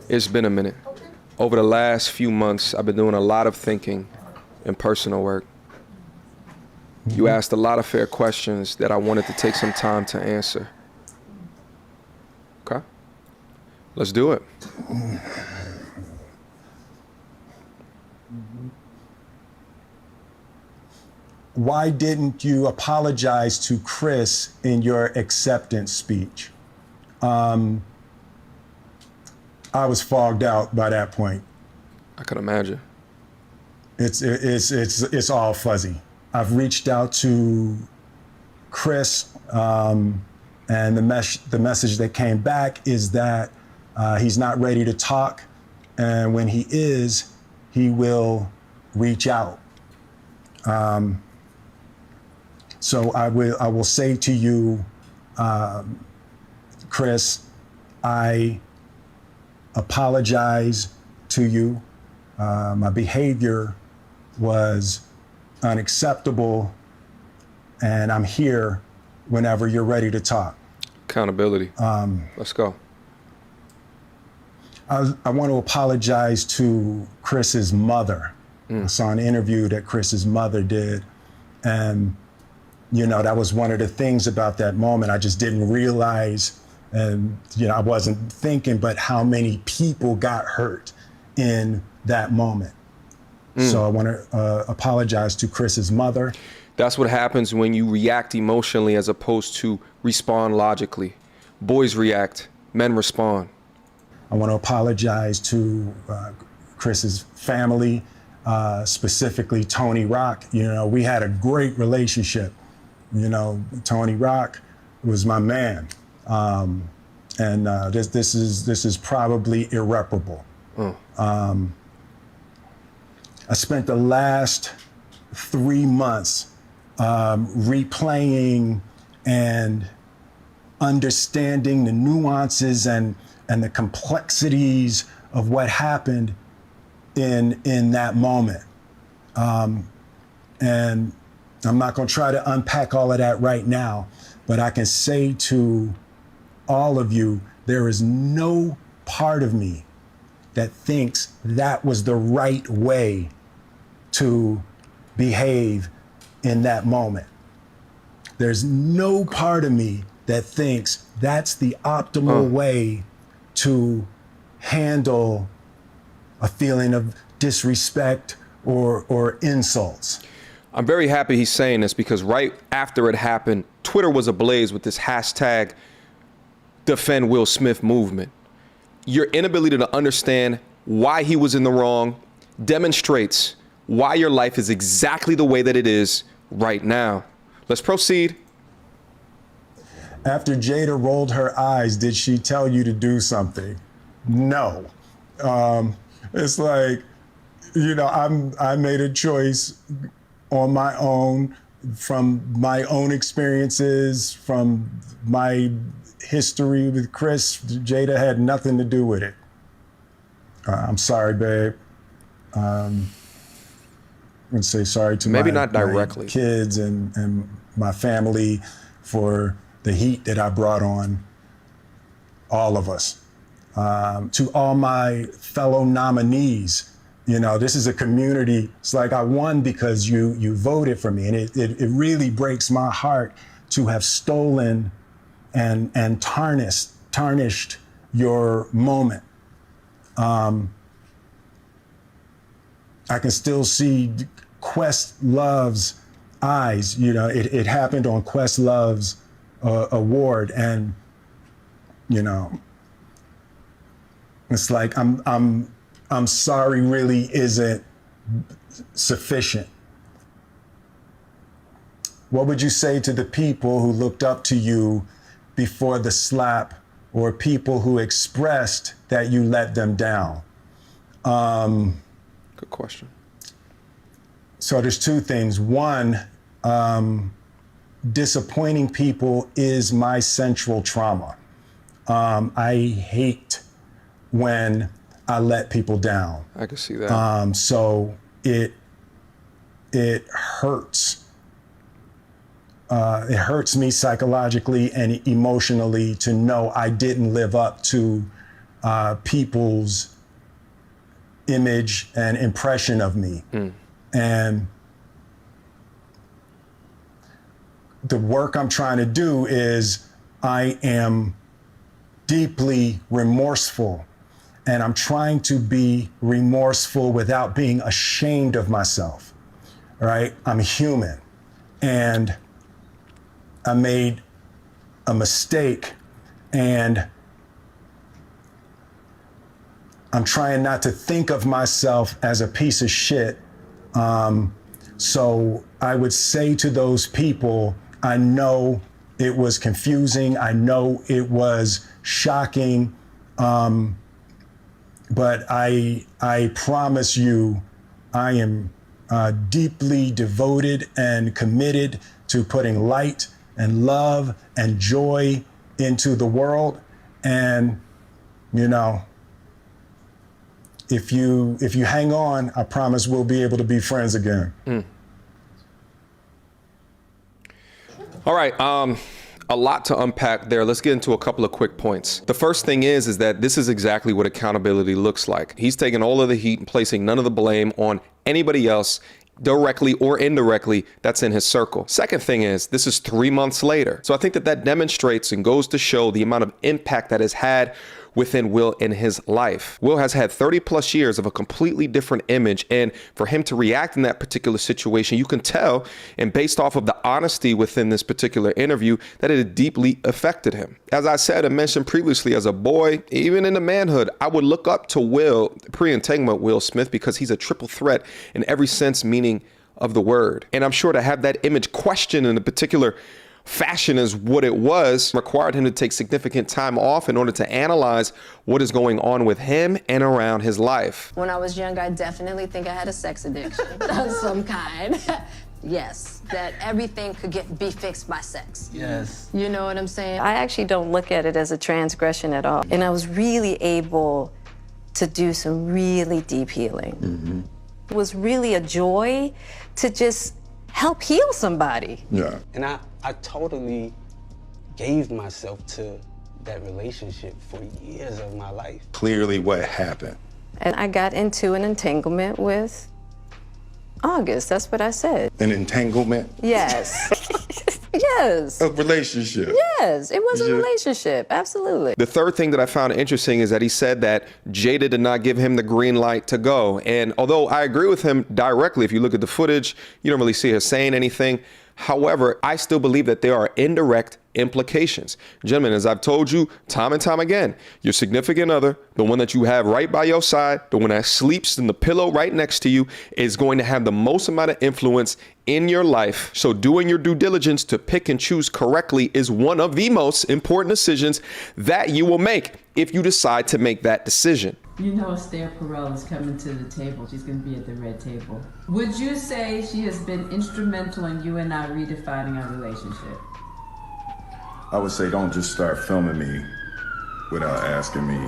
It's been a minute. Over the last few months, I've been doing a lot of thinking and personal work. You asked a lot of fair questions that I wanted to take some time to answer. Okay? Let's do it. Why didn't you apologize to Chris in your acceptance speech? I was fogged out by that point. I can imagine. It's all fuzzy. I've reached out to Chris, and the message that came back is that he's not ready to talk, and when he is, he will reach out. So I will say to you, Chris, I apologize to you. My behavior was unacceptable, and I'm here whenever you're ready to talk. Accountability. Let's go. I want to apologize to Chris's mother. I saw an interview that Chris's mother did, and you know, that was one of the things about that moment. I just didn't realize, and you know, I wasn't thinking, but how many people got hurt in that moment. So I want to apologize to Chris's mother. That's what happens when you react emotionally as opposed to respond logically. Boys react, men respond. I want to apologize to Chris's family, specifically Tony Rock. You know, we had a great relationship. You know, Tony Rock was my man, and this is probably irreparable. I spent the last 3 months replaying and understanding the nuances and the complexities of what happened in that moment. And I'm not going to try to unpack all of that right now, but I can say to all of you, there is no part of me that thinks that was the right way to behave in that moment. There's no part of me that thinks that's the optimal way to handle a feeling of disrespect or insults. I'm very happy he's saying this because right after it happened, Twitter was ablaze with this hashtag defend Will Smith movement. Your inability to understand why he was in the wrong demonstrates why your life is exactly the way that it is right now. Let's proceed. After Jada rolled her eyes, did she tell you to do something? No. It's like, you know, I made a choice on my own, from my own experiences, from my history with Chris. Jada had nothing to do with it. I'm sorry, babe. I'm gonna say sorry to maybe not directly, my kids and my family for the heat that I brought on all of us. To all my fellow nominees, you know, this is a community. It's like I won because you voted for me, and it really breaks my heart to have stolen and tarnished your moment. I can still see Questlove's eyes. You know, it happened on Questlove's award, and you know, it's like I'm sorry really isn't sufficient. What would you say to the people who looked up to you before the slap, or people who expressed that you let them down? Good question. So there's two things. One, disappointing people is my central trauma. I hate when I let people down. I can see that. So it hurts. It hurts me psychologically and emotionally to know I didn't live up to people's image and impression of me. And the work I'm trying to do is I am deeply remorseful, and I'm trying to be remorseful without being ashamed of myself, right? I'm human, and I made a mistake, and I'm trying not to think of myself as a piece of shit. So I would say to those people, I know it was confusing. I know it was shocking. But I promise you, I am deeply devoted and committed to putting light and love and joy into the world. And, you know, if you hang on, I promise we'll be able to be friends again. All right, a lot to unpack there. Let's get into a couple of quick points. The first thing is that this is exactly what accountability looks like. He's taking all of the heat and placing none of the blame on anybody else, directly or indirectly, that's in his circle. Second thing is, this is 3 months later. So I think that demonstrates and goes to show the amount of impact that has had within Will in his life. Will has had 30 plus years of a completely different image, and for him to react in that particular situation, you can tell, and based off of the honesty within this particular interview, that it deeply affected him. As I said and mentioned previously, as a boy, even in the manhood, I would look up to Will, pre-entanglement Will Smith, because he's a triple threat in every sense meaning of the word. And I'm sure to have that image questioned in a particular fashion as what it was required him to take significant time off in order to analyze what is going on with him and around his life. When I was young, I definitely think I had a sex addiction of some kind. Yes, that everything could be fixed by sex. Yes. You know what I'm saying? I actually don't look at it as a transgression at all. And I was really able to do some really deep healing. It was really a joy to just help heal somebody. Yeah. And I totally gave myself to that relationship for years of my life. Clearly what happened. And I got into an entanglement with August. That's what I said. An entanglement? Yes. Yes. A relationship? Yes, it was a relationship, absolutely. The third thing that I found interesting is that he said that Jada did not give him the green light to go. And although I agree with him directly, if you look at the footage, you don't really see her saying anything. However, I still believe that there are indirect implications. Gentlemen, as I've told you time and time again, your significant other, the one that you have right by your side, the one that sleeps in the pillow right next to you, is going to have the most amount of influence in your life. So doing your due diligence to pick and choose correctly is one of the most important decisions that you will make if you decide to make that decision. You know Esther Perel is coming to the table. She's going to be at the red table. Would you say she has been instrumental in you and I redefining our relationship? I would say don't just start filming me without asking me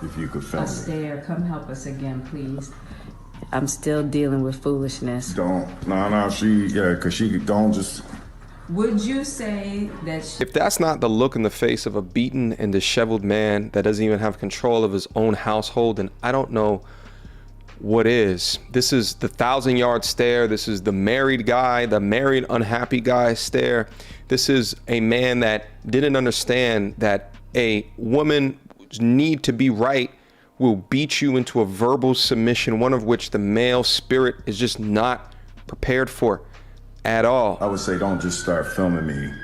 if you could film me. Esther, come help us again, please. I'm still dealing with foolishness. Because she don't just... Would you say that she... If that's not the look in the face of a beaten and disheveled man that doesn't even have control of his own household, then I don't know what is. This is the 1,000-yard stare. This is the married guy, the married unhappy guy stare. This is a man that didn't understand that a woman's need to be right will beat you into a verbal submission, one of which the male spirit is just not prepared for at all. I would say don't just start filming me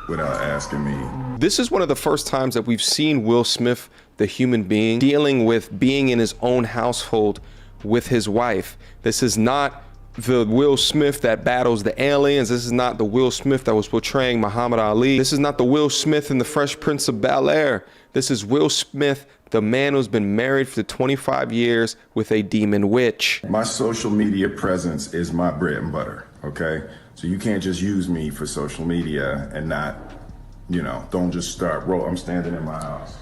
without asking me. This is one of the first times that we've seen Will Smith, the human being, dealing with being in his own household with his wife. This is not the Will Smith that battles the aliens. This is not the Will Smith that was portraying Muhammad Ali. This is not the Will Smith in the Fresh Prince of Bel-Air. This is Will Smith, the man who's been married for 25 years with a demon witch. My social media presence is my bread and butter, okay? So you can't just use me for social media and not, don't just start I'm standing in my house.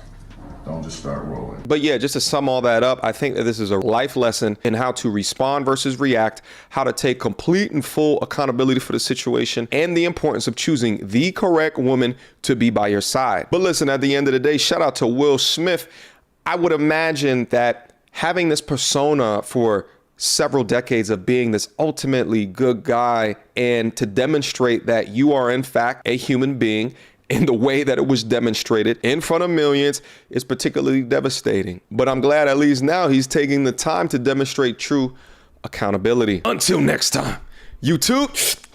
Don't just start rolling. But yeah, just to sum all that up, I think that this is a life lesson in how to respond versus react, how to take complete and full accountability for the situation, and the importance of choosing the correct woman to be by your side. But listen, at the end of the day, shout out to Will Smith. I would imagine that having this persona for several decades of being this ultimately good guy, and to demonstrate that you are in fact a human being in the way that it was demonstrated in front of millions, is particularly devastating. But I'm glad at least now he's taking the time to demonstrate true accountability. Until next time, YouTube.